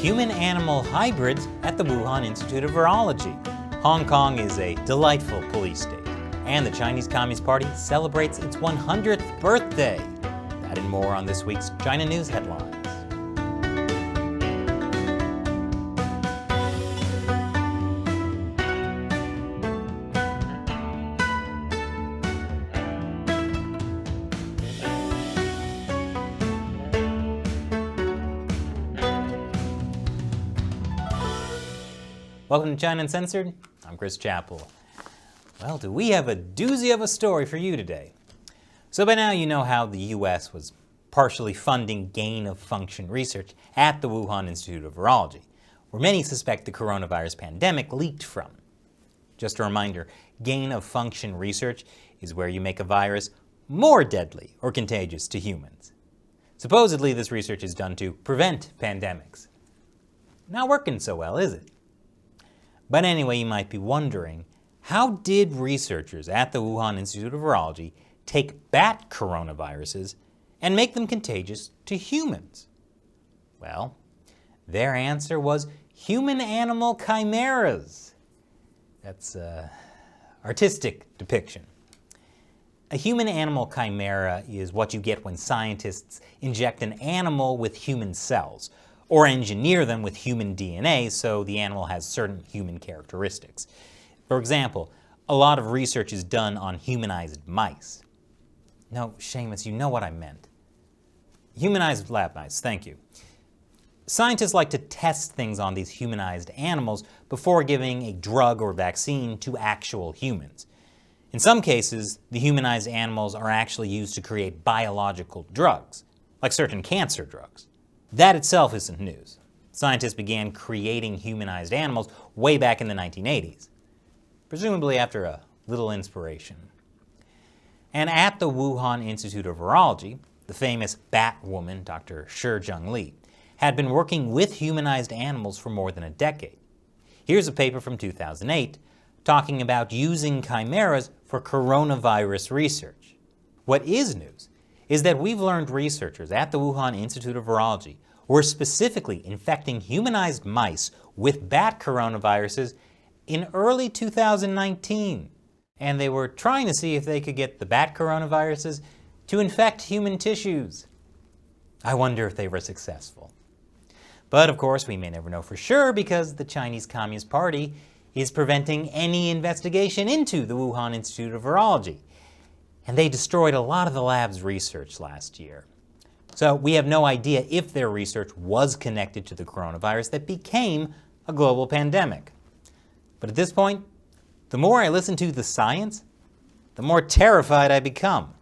human-animal hybrids at the Wuhan Institute of Virology. Hong Kong is a delightful police state, and the Chinese Communist Party celebrates its 100th birthday. That and more on this week's China News Headlines. Welcome to China Uncensored. I'm Chris Chappell. Well, do we have a doozy of a story for you today? So by now you know how the U.S. was partially funding gain-of-function research at the Wuhan Institute of Virology, where many suspect the coronavirus pandemic leaked from. Just a reminder, gain-of-function research is where you make a virus more deadly or contagious to humans. Supposedly this research is done to prevent pandemics. Not working so well, is it? But anyway, you might be wondering, how did researchers at the Wuhan Institute of Virology take bat coronaviruses and make them contagious to humans? Well, their answer was human-animal chimeras. That's an artistic depiction. A human-animal chimera is what you get when scientists inject an animal with human cells, or engineer them with human DNA so the animal has certain human characteristics. For example, a lot of research is done on humanized mice. No, Seamus, you know what I meant. Humanized lab mice, thank you. Scientists like to test things on these humanized animals before giving a drug or vaccine to actual humans. In some cases, the humanized animals are actually used to create biological drugs, like certain cancer drugs. That itself isn't news. Scientists began creating humanized animals way back in the 1980s, presumably after a little inspiration. And at the Wuhan Institute of Virology, the famous bat woman, Dr. Shi Zhengli, had been working with humanized animals for more than a decade. Here's a paper from 2008 talking about using chimeras for coronavirus research. What is news is that we've learned researchers at the Wuhan Institute of Virology were specifically infecting humanized mice with bat coronaviruses in early 2019. And they were trying to see if they could get the bat coronaviruses to infect human tissues. I wonder if they were successful. But of course, we may never know for sure because the Chinese Communist Party is preventing any investigation into the Wuhan Institute of Virology. And they destroyed a lot of the lab's research last year. So we have no idea if their research was connected to the coronavirus that became a global pandemic. But at this point, the more I listen to the science, the more terrified I become.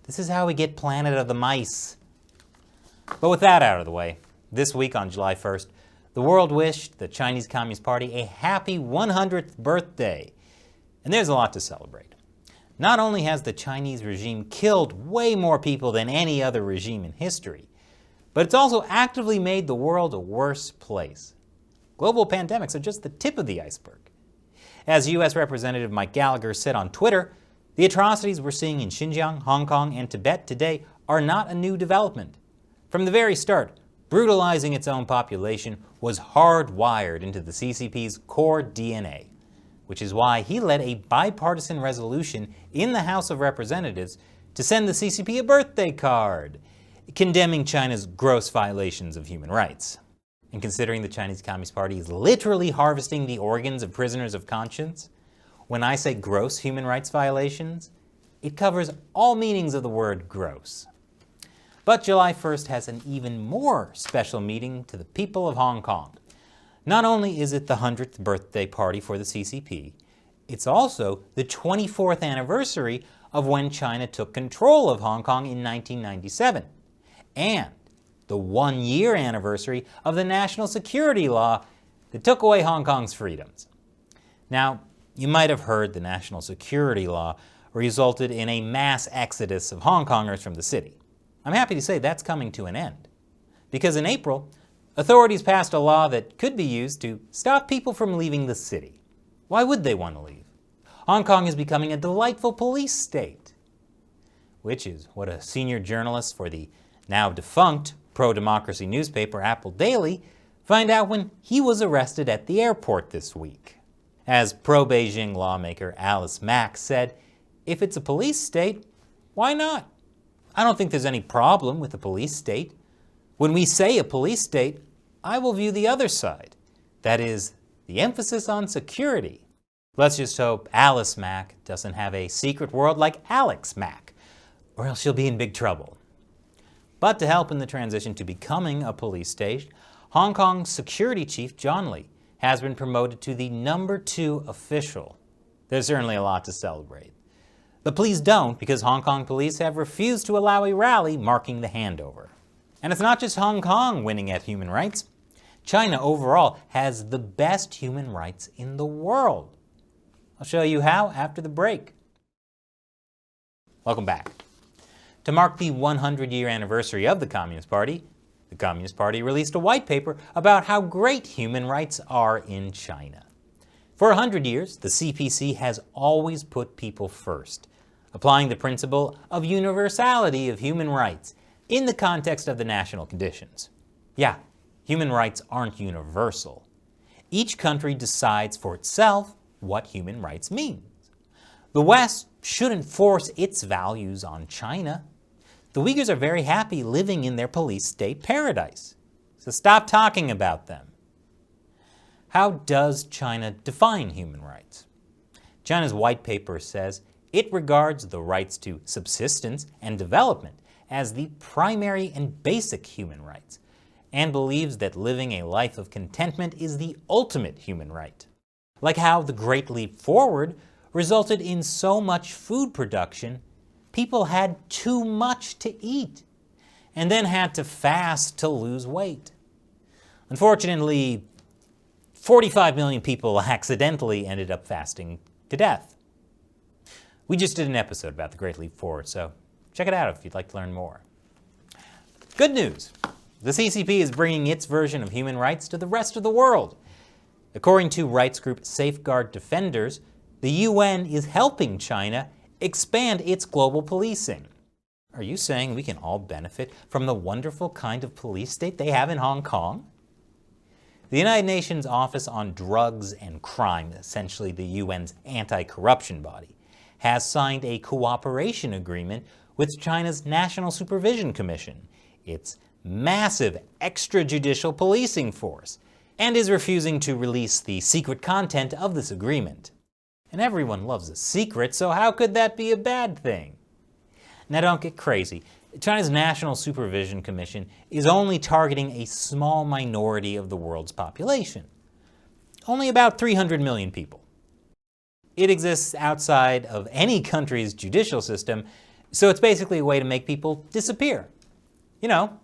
This is how we get Planet of the Mice. But with that out of the way, this week on July 1st, the world wished the Chinese Communist Party a happy 100th birthday. And there's a lot to celebrate. Not only has the Chinese regime killed way more people than any other regime in history, but it's also actively made the world a worse place. Global pandemics are just the tip of the iceberg. As U.S. Representative Mike Gallagher said on Twitter, the atrocities we're seeing in Xinjiang, Hong Kong, and Tibet today are not a new development. From the very start, brutalizing its own population was hardwired into the CCP's core DNA, which is why he led a bipartisan resolution in the House of Representatives to send the CCP a birthday card, condemning China's gross violations of human rights. And considering the Chinese Communist Party is literally harvesting the organs of prisoners of conscience, when I say gross human rights violations, it covers all meanings of the word gross. But July 1st has an even more special meaning to the people of Hong Kong. Not only is it the 100th birthday party for the CCP, it's also the 24th anniversary of when China took control of Hong Kong in 1997, and the 1-year anniversary of the national security law that took away Hong Kong's freedoms. Now, you might have heard the national security law resulted in a mass exodus of Hong Kongers from the city. I'm happy to say that's coming to an end, because in April, authorities passed a law that could be used to stop people from leaving the city. Why would they want to leave? Hong Kong is becoming a delightful police state, which is what a senior journalist for the now defunct pro-democracy newspaper Apple Daily Find out when he was arrested at the airport this week. As pro-Beijing lawmaker Alice Mack said, if it's a police state, why not? I don't think there's any problem with a police state. When we say a police state, I will view the other side. That is, the emphasis on security. Let's just hope Alice Mack doesn't have a secret world like Alex Mack, or else she'll be in big trouble. But to help in the transition to becoming a police state, Hong Kong's security chief John Lee has been promoted to the #2 official. There's certainly a lot to celebrate. But please don't, because Hong Kong police have refused to allow a rally marking the handover. And it's not just Hong Kong winning at human rights. China overall has the best human rights in the world. I'll show you how after the break. Welcome back. To mark the 100-year anniversary of the Communist Party released a white paper about how great human rights are in China. For 100 years, the CPC has always put people first, applying the principle of universality of human rights in the context of the national conditions. Yeah, human rights aren't universal. Each country decides for itself what human rights means. The West shouldn't force its values on China. The Uyghurs are very happy living in their police state paradise, so stop talking about them. How does China define human rights? China's white paper says it regards the rights to subsistence and development as the primary and basic human rights, and believes that living a life of contentment is the ultimate human right. Like how the Great Leap Forward resulted in so much food production, people had too much to eat, and then had to fast to lose weight. Unfortunately, 45 million people accidentally ended up fasting to death. We just did an episode about the Great Leap Forward, so check it out if you'd like to learn more. Good news! The CCP is bringing its version of human rights to the rest of the world. According to rights group Safeguard Defenders, the UN is helping China expand its global policing. Are you saying we can all benefit from the wonderful kind of police state they have in Hong Kong? The United Nations Office on Drugs and Crime, essentially the UN's anti-corruption body, has signed a cooperation agreement with China's National Supervision Commission, its massive extrajudicial policing force, and is refusing to release the secret content of this agreement. And everyone loves a secret, so how could that be a bad thing? Now don't get crazy. China's National Supervision Commission is only targeting a small minority of the world's population. Only about 300 million people. It exists outside of any country's judicial system, so it's basically a way to make people disappear. You know,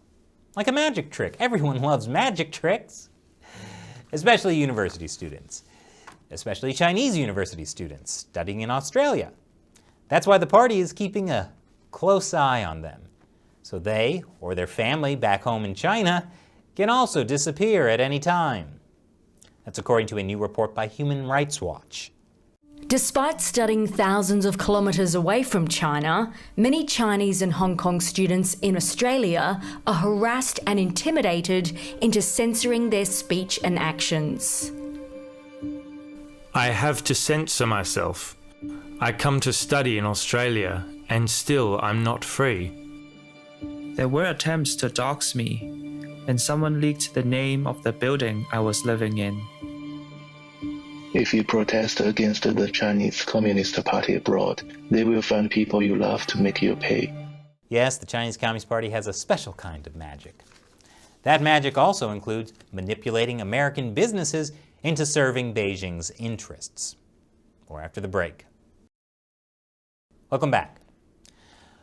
like a magic trick. Everyone loves magic tricks. Especially university students. Especially Chinese university students studying in Australia. That's why the party is keeping a close eye on them, so they or their family back home in China can also disappear at any time. That's according to a new report by Human Rights Watch. Despite studying thousands of kilometres away from China, many Chinese and Hong Kong students in Australia are harassed and intimidated into censoring their speech and actions. I have to censor myself. I come to study in Australia, and still I'm not free. There were attempts to dox me, and someone leaked the name of the building I was living in. If you protest against the Chinese Communist Party abroad, they will find people you love to make you pay. Yes, the Chinese Communist Party has a special kind of magic. That magic also includes manipulating American businesses into serving Beijing's interests. More after the break. Welcome back.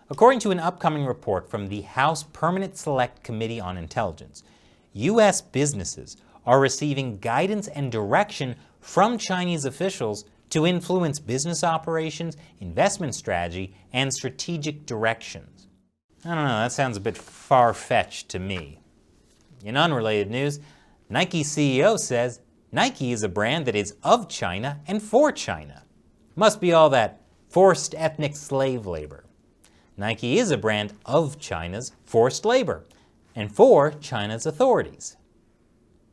According to an upcoming report from the House Permanent Select Committee on Intelligence, U.S. businesses are receiving guidance and direction from Chinese officials to influence business operations, investment strategy, and strategic directions. I don't know, that sounds a bit far-fetched to me. In unrelated news, Nike CEO says Nike is a brand that is of China and for China. Must be all that forced ethnic slave labor. Nike is a brand of China's forced labor and for China's authorities.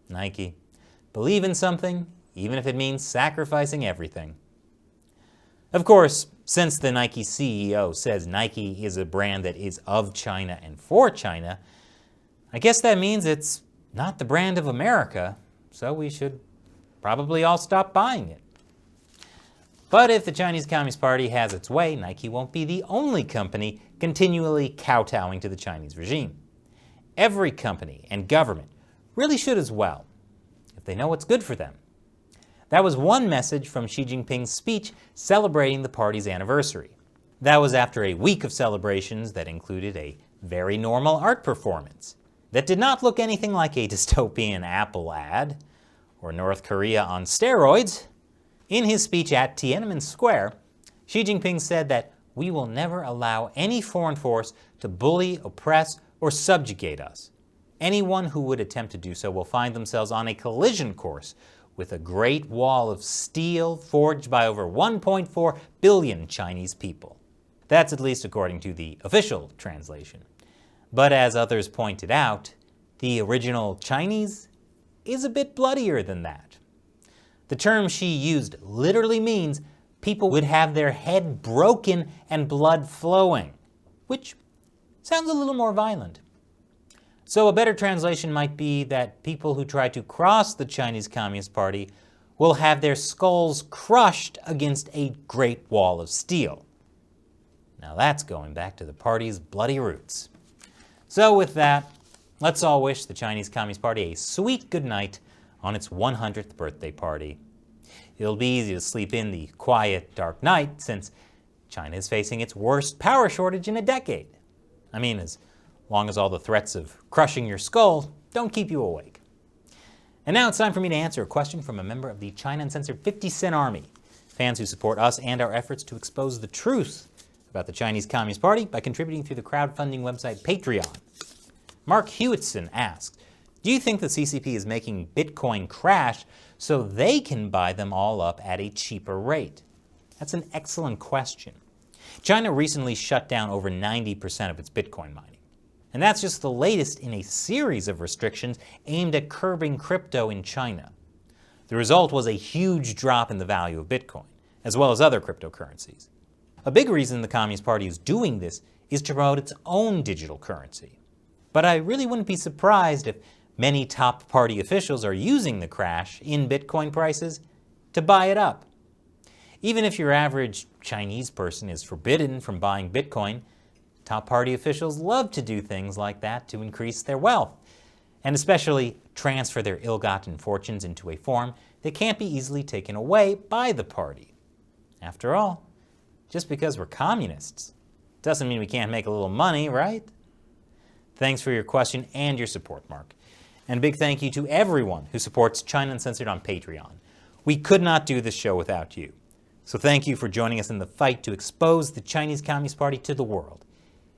Nike. Believe in something, even if it means sacrificing everything. Of course, since the Nike CEO says Nike is a brand that is of China and for China, I guess that means it's not the brand of America, so we should probably all stop buying it. But if the Chinese Communist Party has its way, Nike won't be the only company continually kowtowing to the Chinese regime. Every company and government really should as well, if they know what's good for them. That was one message from Xi Jinping's speech celebrating the party's anniversary. That was after a week of celebrations that included a very normal art performance that did not look anything like a dystopian Apple ad or North Korea on steroids. In his speech at Tiananmen Square, Xi Jinping said that we will never allow any foreign force to bully, oppress, or subjugate us. Anyone who would attempt to do so will find themselves on a collision course with a great wall of steel forged by over 1.4 billion Chinese people. That's at least according to the official translation. But as others pointed out, the original Chinese is a bit bloodier than that. The term Xi used literally means people would have their head broken and blood flowing, which sounds a little more violent. So a better translation might be that people who try to cross the Chinese Communist Party will have their skulls crushed against a great wall of steel. Now that's going back to the party's bloody roots. So with that, let's all wish the Chinese Communist Party a sweet good night on its 100th birthday party. It'll be easy to sleep in the quiet, dark night since China is facing its worst power shortage in a decade. I mean, as long as all the threats of crushing your skull don't keep you awake. And now it's time for me to answer a question from a member of the China Uncensored 50 Cent Army, fans who support us and our efforts to expose the truth about the Chinese Communist Party by contributing through the crowdfunding website Patreon. Mark Hewitson asks, do you think the CCP is making Bitcoin crash so they can buy them all up at a cheaper rate? That's an excellent question. China recently shut down over 90% of its Bitcoin mining. And that's just the latest in a series of restrictions aimed at curbing crypto in China. The result was a huge drop in the value of Bitcoin, as well as other cryptocurrencies. A big reason the Communist Party is doing this is to promote its own digital currency. But I really wouldn't be surprised if many top party officials are using the crash in Bitcoin prices to buy it up. Even if your average Chinese person is forbidden from buying Bitcoin, top party officials love to do things like that to increase their wealth, and especially transfer their ill-gotten fortunes into a form that can't be easily taken away by the party. After all, just because we're communists doesn't mean we can't make a little money, right? Thanks for your question and your support, Mark. And a big thank you to everyone who supports China Uncensored on Patreon. We could not do this show without you. So thank you for joining us in the fight to expose the Chinese Communist Party to the world.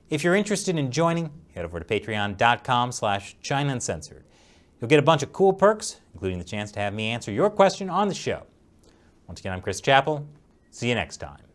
If you're interested in joining, head over to patreon.com/China Uncensored. You'll get a bunch of cool perks, including the chance to have me answer your question on the show. Once again, I'm Chris Chappell. See you next time.